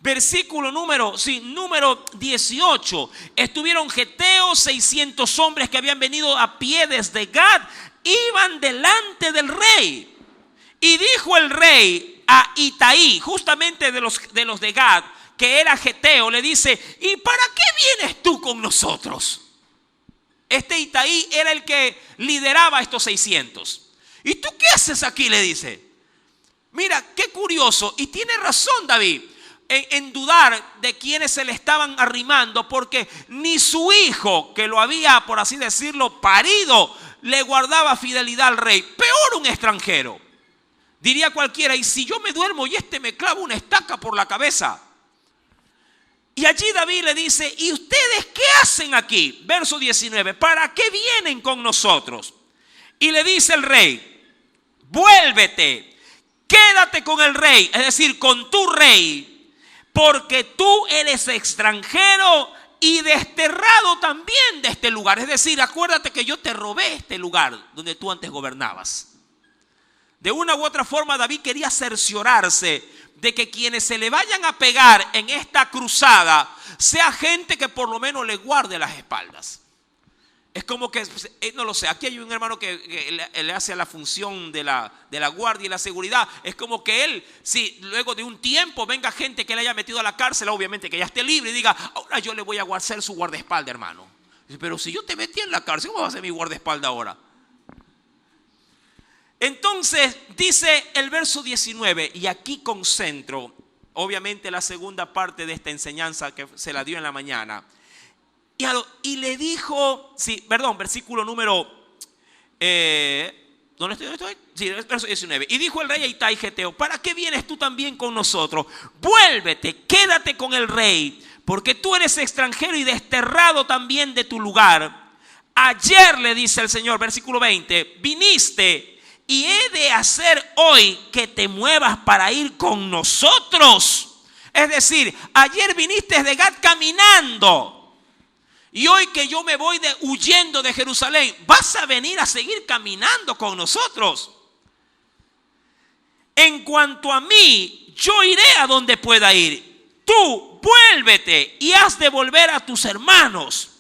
Versículo número 18. Estuvieron geteos, 600 hombres que habían venido a pie desde Gad, iban delante del rey. Y dijo el rey a Itaí, justamente de los de Gad, que era geteo, le dice: ¿y para qué vienes tú con nosotros? Este Itaí era el que lideraba a estos 600. ¿Y tú qué haces aquí?, le dice. Mira, qué curioso. Y tiene razón David en dudar de quienes se le estaban arrimando, porque ni su hijo, que lo había, por así decirlo, parido, le guardaba fidelidad al rey. Peor un extranjero. Diría cualquiera: ¿y si yo me duermo y me clava una estaca por la cabeza? Y allí David le dice: ¿y ustedes qué hacen aquí? Verso 19. ¿Para qué vienen con nosotros? Y le dice el rey: vuélvete, quédate con el rey, es decir, con tu rey, porque tú eres extranjero y desterrado también de este lugar. Es decir, acuérdate que yo te robé este lugar donde tú antes gobernabas. De una u otra forma, David quería cerciorarse de que quienes se le vayan a pegar en esta cruzada sea gente que por lo menos le guarde las espaldas. Es como que, no lo sé, aquí hay un hermano que le hace la función de la guardia y la seguridad. Es como que él, si luego de un tiempo venga gente que le haya metido a la cárcel, obviamente que ya esté libre, y diga: ahora yo le voy a ser su guardaespaldas, hermano. Pero si yo te metí en la cárcel, ¿cómo va a ser mi guardaespaldas ahora? Entonces dice el verso 19, y aquí concentro obviamente la segunda parte de esta enseñanza que se la dio en la mañana. Y le dijo, versículo número, ¿dónde estoy? Sí, verso 19. Y dijo el rey a Itaí geteo: ¿para qué vienes tú también con nosotros? Vuélvete, quédate con el rey, porque tú eres extranjero y desterrado también de tu lugar. Ayer, le dice el Señor, versículo 20, viniste, y he de hacer hoy que te muevas para ir con nosotros. Es decir, ayer viniste de Gad caminando, y hoy que yo me voy huyendo de Jerusalén, vas a venir a seguir caminando con nosotros. En cuanto a mí, yo iré a donde pueda ir. Tú vuélvete y has de volver a tus hermanos.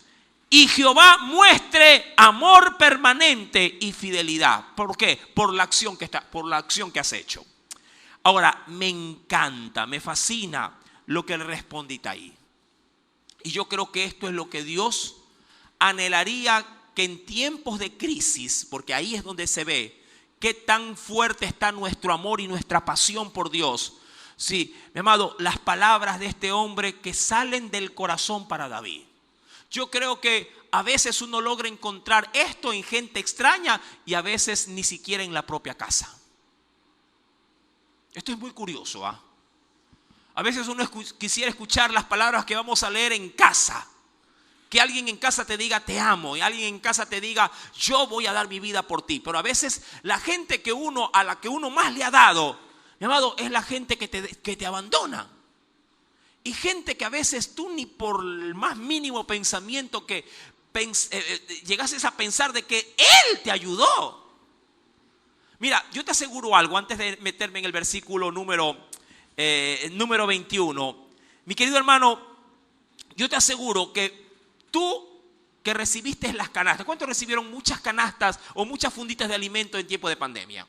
Y Jehová muestre amor permanente y fidelidad. ¿Por qué? Por la acción que has hecho. Ahora, me encanta, me fascina lo que le responde Itaí. Y yo creo que esto es lo que Dios anhelaría, que en tiempos de crisis, porque ahí es donde se ve qué tan fuerte está nuestro amor y nuestra pasión por Dios. Sí, mi amado, las palabras de este hombre que salen del corazón para David. Yo creo que a veces uno logra encontrar esto en gente extraña y a veces ni siquiera en la propia casa. Esto es muy curioso, A veces uno quisiera escuchar las palabras que vamos a leer en casa. Que alguien en casa te diga te amo y alguien en casa te diga yo voy a dar mi vida por ti. Pero a veces la gente a la que uno más le ha dado, mi amado, es la gente que te abandona. Y gente que a veces tú ni por el más mínimo pensamiento que llegases a pensar de que Él te ayudó. Mira, yo te aseguro algo antes de meterme en el versículo número 21. Mi querido hermano, yo te aseguro que tú que recibiste las canastas, ¿cuántos recibieron muchas canastas o muchas funditas de alimento en tiempo de pandemia?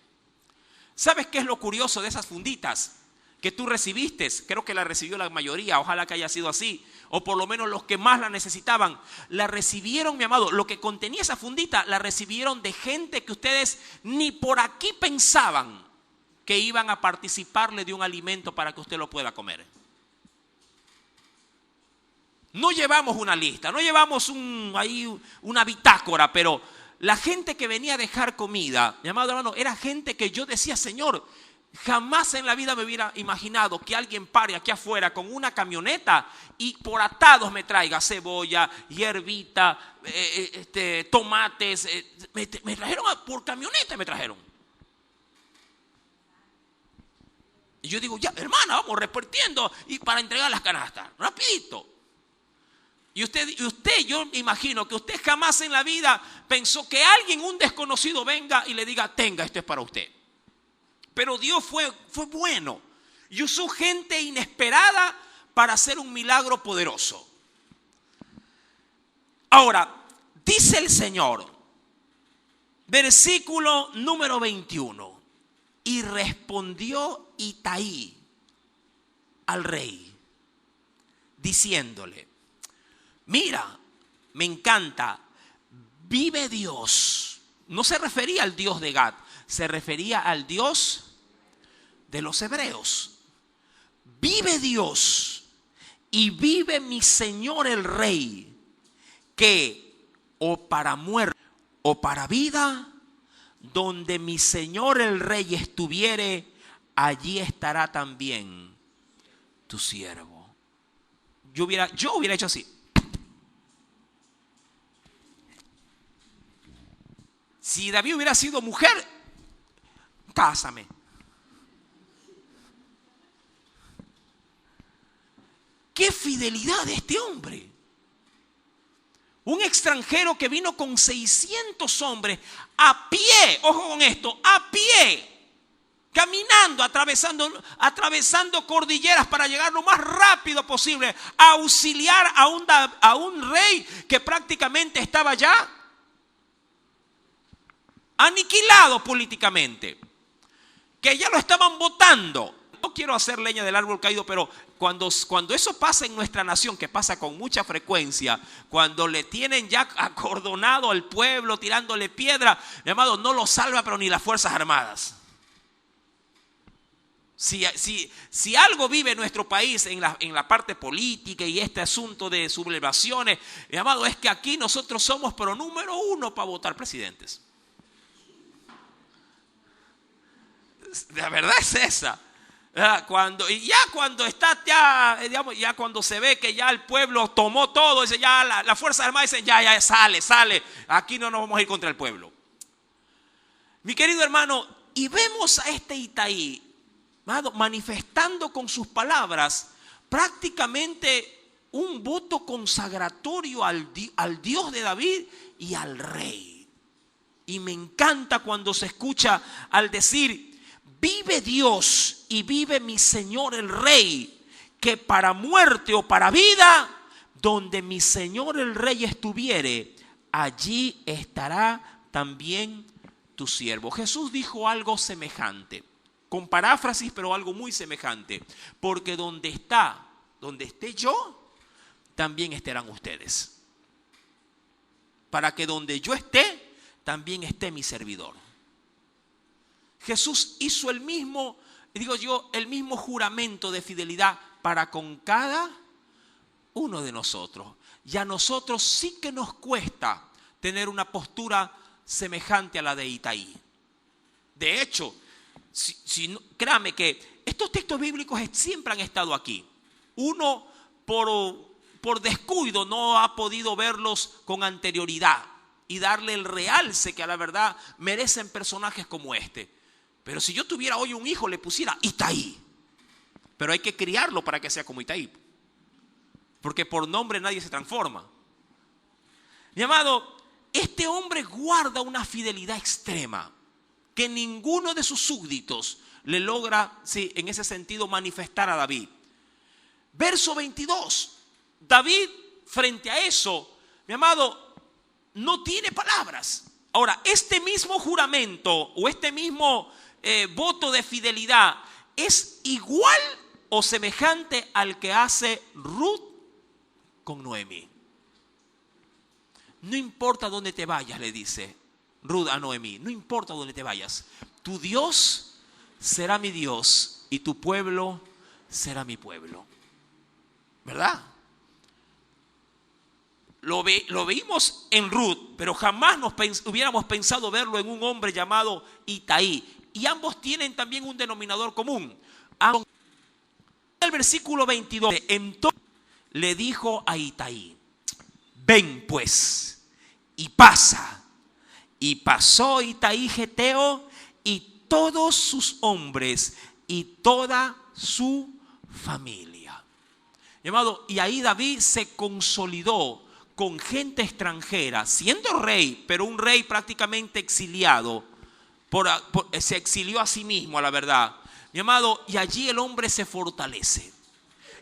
¿Sabes qué es lo curioso de esas funditas que tú recibiste? Creo que la recibió la mayoría, ojalá que haya sido así, o por lo menos los que más la necesitaban. La recibieron, mi amado, lo que contenía esa fundita, la recibieron de gente que ustedes ni por aquí pensaban que iban a participarle de un alimento para que usted lo pueda comer. No llevamos una lista, no llevamos una bitácora, pero la gente que venía a dejar comida, mi amado hermano, era gente que yo decía, Señor, jamás en la vida me hubiera imaginado que alguien pare aquí afuera con una camioneta y por atados me traiga cebolla, hierbita, tomates. Me trajeron por camioneta, me trajeron. Y yo digo, ya, hermana, vamos repartiendo y para entregar las canastas, rapidito. Y usted, yo me imagino que usted jamás en la vida pensó que alguien, un desconocido, venga y le diga, tenga, esto es para usted. Pero Dios fue bueno y usó gente inesperada para hacer un milagro poderoso. Ahora, dice el Señor, versículo número 21, y respondió Itaí al rey, diciéndole, mira, me encanta, vive Dios. No se refería al Dios de Gad, se refería al Dios de los hebreos. Vive Dios y vive mi Señor el Rey, que o para muerte o para vida, donde mi Señor el Rey estuviere, allí estará también tu siervo. Yo hubiera hecho así. Si David hubiera sido mujer, cásame. ¡Qué fidelidad de este hombre! Un extranjero que vino con 600 hombres a pie, ojo con esto, a pie, caminando, atravesando cordilleras para llegar lo más rápido posible a auxiliar a un rey que prácticamente estaba ya aniquilado políticamente, que ya lo estaban votando. No quiero hacer leña del árbol caído, pero cuando eso pasa en nuestra nación, que pasa con mucha frecuencia, cuando le tienen ya acordonado al pueblo, tirándole piedra, mi amado, no lo salva pero ni las Fuerzas Armadas. Si algo vive nuestro país en la parte política y este asunto de sublevaciones, mi amado, es que aquí nosotros somos pero número 1 para votar presidentes. La verdad es esa. Cuando se ve que ya el pueblo tomó todo, dice ya la Fuerza Armada dice ya sale, aquí no nos vamos a ir contra el pueblo. Mi querido hermano, y vemos a este Itaí manifestando con sus palabras prácticamente un voto consagratorio al Dios de David y al rey. Y me encanta cuando se escucha al decir, vive Dios y vive mi Señor el Rey, que para muerte o para vida, donde mi Señor el Rey estuviere, allí estará también tu siervo. Jesús dijo algo semejante, con paráfrasis, pero algo muy semejante. Porque donde esté yo, también estarán ustedes. Para que donde yo esté, también esté mi servidor. Jesús hizo el mismo juramento de fidelidad para con cada uno de nosotros. Y a nosotros sí que nos cuesta tener una postura semejante a la de Itaí. De hecho, créame que estos textos bíblicos siempre han estado aquí. Uno por descuido no ha podido verlos con anterioridad y darle el realce que a la verdad merecen personajes como este. Pero si yo tuviera hoy un hijo, le pusiera Itaí. Pero hay que criarlo para que sea como Itaí. Porque por nombre nadie se transforma. Mi amado, este hombre guarda una fidelidad extrema que ninguno de sus súbditos le logra, sí, en ese sentido, manifestar a David. Verso 22. David, frente a eso, mi amado, no tiene palabras. Ahora, este mismo juramento o este mismo voto de fidelidad es igual o semejante al que hace Ruth con Noemí. No importa dónde te vayas, le dice Ruth a Noemí, no importa dónde te vayas, tu Dios será mi Dios y tu pueblo será mi pueblo. ¿Verdad? Lo veímos en Ruth, pero jamás hubiéramos pensado verlo en un hombre llamado Itaí. Y ambos tienen también un denominador común. El versículo 22, entonces le dijo a Itaí, ven pues y pasa. Y pasó Itaí Geteo y todos sus hombres y toda su familia. Llamado, y ahí David se consolidó con gente extranjera, siendo rey, pero un rey prácticamente exiliado, se exilió a sí mismo, a la verdad. Mi amado, y allí el hombre se fortalece.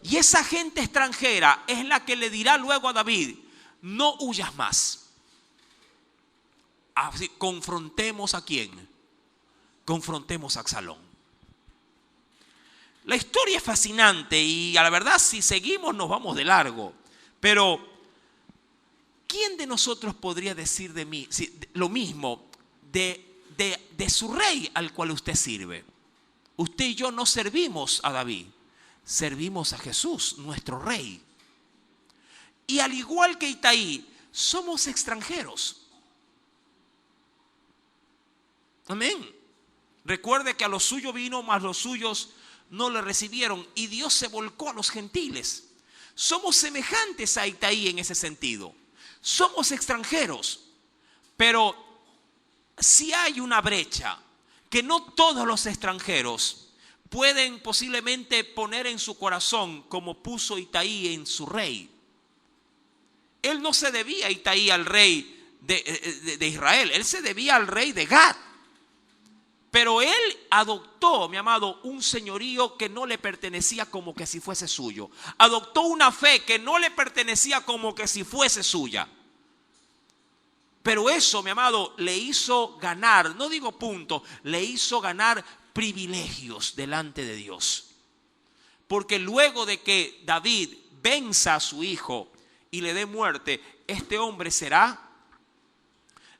Y esa gente extranjera es la que le dirá luego a David, no huyas más. Así, confrontemos a quién, confrontemos a Absalón. La historia es fascinante y a la verdad si seguimos nos vamos de largo. Pero ¿quién de nosotros podría decir de mí lo mismo de su rey al cual usted sirve? Usted y yo no servimos a David, servimos a Jesús, nuestro rey. Y al igual que Itaí, somos extranjeros. Amén. Recuerde que a los suyos vino, mas los suyos no le recibieron. Y Dios se volcó a los gentiles. Somos semejantes a Itaí en ese sentido. Somos extranjeros. Pero si hay una brecha que no todos los extranjeros pueden posiblemente poner en su corazón como puso Itaí en su rey. Él no se debía a Itaí al rey de Israel. Él se debía al rey de Gad. Pero él adoptó, mi amado, un señorío que no le pertenecía como que si fuese suyo. Adoptó una fe que no le pertenecía como que si fuese suya. Pero eso, mi amado, le hizo ganar, no digo punto, le hizo ganar privilegios delante de Dios. Porque luego de que David venza a su hijo y le dé muerte, este hombre será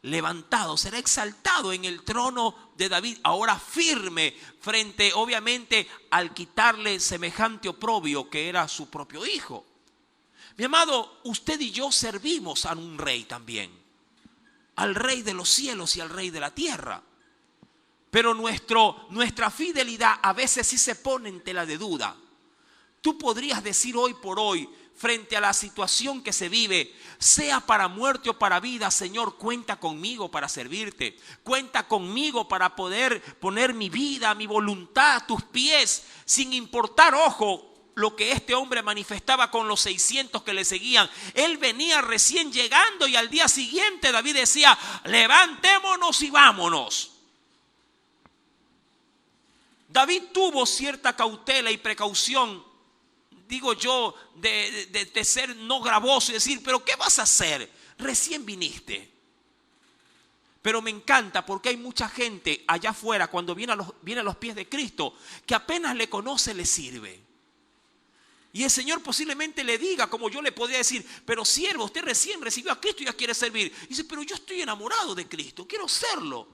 levantado, será exaltado en el trono de David, ahora firme frente obviamente al quitarle semejante oprobio que era su propio hijo. Mi amado, usted y yo servimos a un rey también, al rey de los cielos y al rey de la tierra. Pero nuestra fidelidad a veces sí se pone en tela de duda. Tú podrías decir hoy por hoy, frente a la situación que se vive, sea para muerte o para vida, Señor, cuenta conmigo para servirte. Cuenta conmigo para poder poner mi vida, mi voluntad a tus pies, sin importar, ojo, lo que este hombre manifestaba con los 600 que le seguían. Él venía recién llegando y al día siguiente David decía, levantémonos y vámonos. David tuvo cierta cautela y precaución, digo yo, de ser no gravoso y decir, pero ¿qué vas a hacer? Recién viniste. Pero me encanta porque hay mucha gente allá afuera cuando viene a los pies de Cristo que apenas le conoce, le sirve. Y el Señor posiblemente le diga, como yo le podría decir, pero siervo, usted recién recibió a Cristo y ya quiere servir. Y dice, pero yo estoy enamorado de Cristo, quiero hacerlo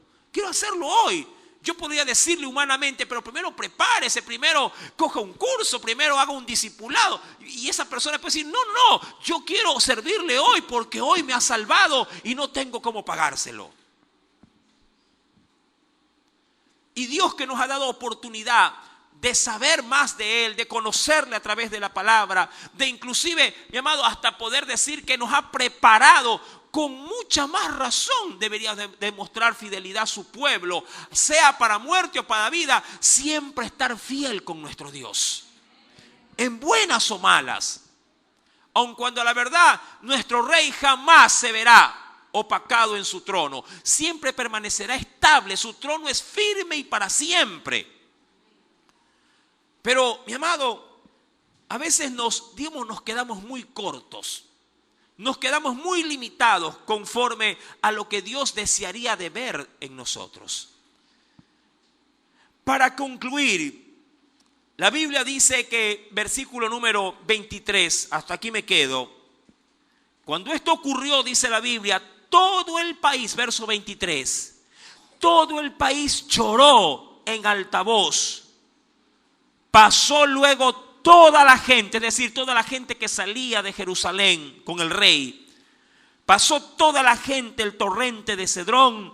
hoy. Yo podría decirle humanamente, pero primero prepárese, primero coja un curso, primero haga un discipulado. Y esa persona puede decir, no, yo quiero servirle hoy porque hoy me ha salvado y no tengo cómo pagárselo. Y Dios que nos ha dado oportunidad de saber más de Él, de conocerle a través de la palabra, de inclusive, mi amado, hasta poder decir que nos ha preparado. Con mucha más razón debería demostrar fidelidad a su pueblo, sea para muerte o para vida, siempre estar fiel con nuestro Dios, en buenas o malas. Aun cuando la verdad, nuestro Rey jamás se verá opacado en su trono, siempre permanecerá estable, su trono es firme y para siempre. Pero, mi amado, a veces nos quedamos muy cortos. Nos quedamos muy limitados conforme a lo que Dios desearía de ver en nosotros. Para concluir, la Biblia dice que, versículo número 23, hasta aquí me quedo. Cuando esto ocurrió, dice la Biblia, todo el país, verso 23, todo el país lloró en alta voz. Pasó luego toda la gente, es decir, toda la gente que salía de Jerusalén con el rey. Pasó toda la gente el torrente de Cedrón,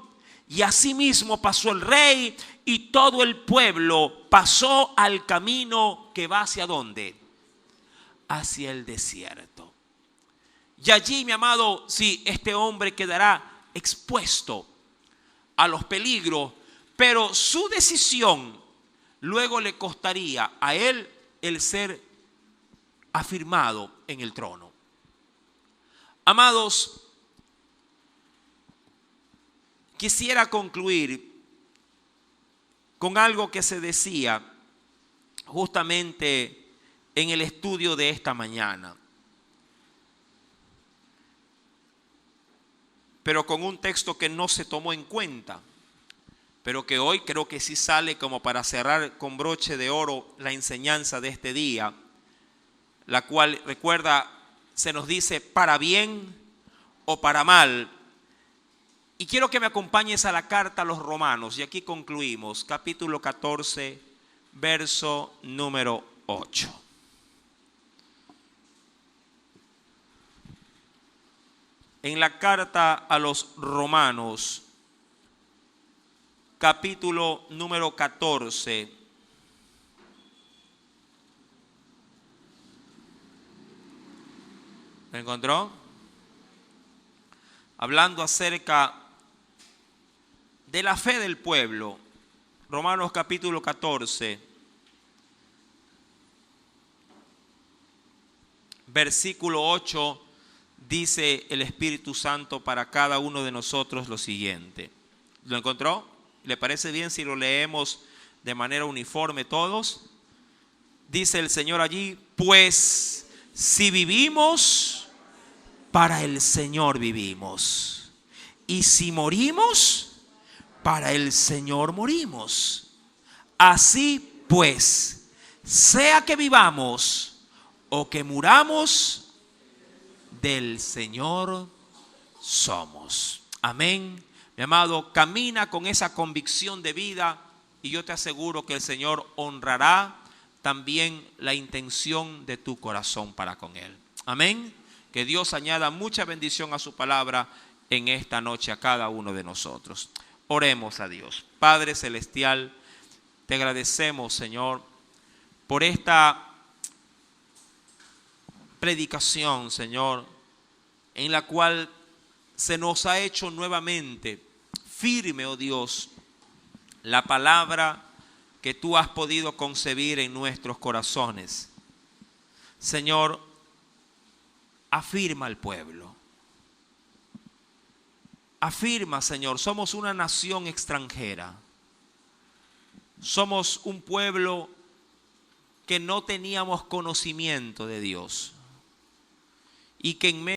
y asimismo pasó el rey y todo el pueblo pasó al camino que va hacia ¿dónde? Hacia el desierto. Y allí, mi amado, sí, este hombre quedará expuesto a los peligros, pero su decisión luego le costaría a él el ser afirmado en el trono. Amados, quisiera concluir con algo que se decía justamente en el estudio de esta mañana, pero con un texto que no se tomó en cuenta, pero que hoy creo que sí sale como para cerrar con broche de oro la enseñanza de este día, la cual, recuerda, se nos dice para bien o para mal. Y quiero que me acompañes a la carta a los Romanos, y aquí concluimos, capítulo 14, verso número 8. En la carta a los Romanos, capítulo número 14. ¿Lo encontró? Hablando acerca de la fe del pueblo. Romanos capítulo 14. Versículo 8. Dice el Espíritu Santo para cada uno de nosotros lo siguiente. ¿Lo encontró? ¿Le parece bien si lo leemos de manera uniforme todos? Dice el Señor allí, pues si vivimos, para el Señor vivimos. Y si morimos, para el Señor morimos. Así pues, sea que vivamos o que muramos, del Señor somos. Amén. Mi amado, camina con esa convicción de vida y yo te aseguro que el Señor honrará también la intención de tu corazón para con Él. Amén. Que Dios añada mucha bendición a su palabra en esta noche a cada uno de nosotros. Oremos a Dios. Padre Celestial, te agradecemos, Señor, por esta predicación, Señor, en la cual se nos ha hecho nuevamente firme, oh Dios, la palabra que tú has podido concebir en nuestros corazones. Señor, afirma al pueblo. Afirma, Señor, somos una nación extranjera. Somos un pueblo que no teníamos conocimiento de Dios y que en medio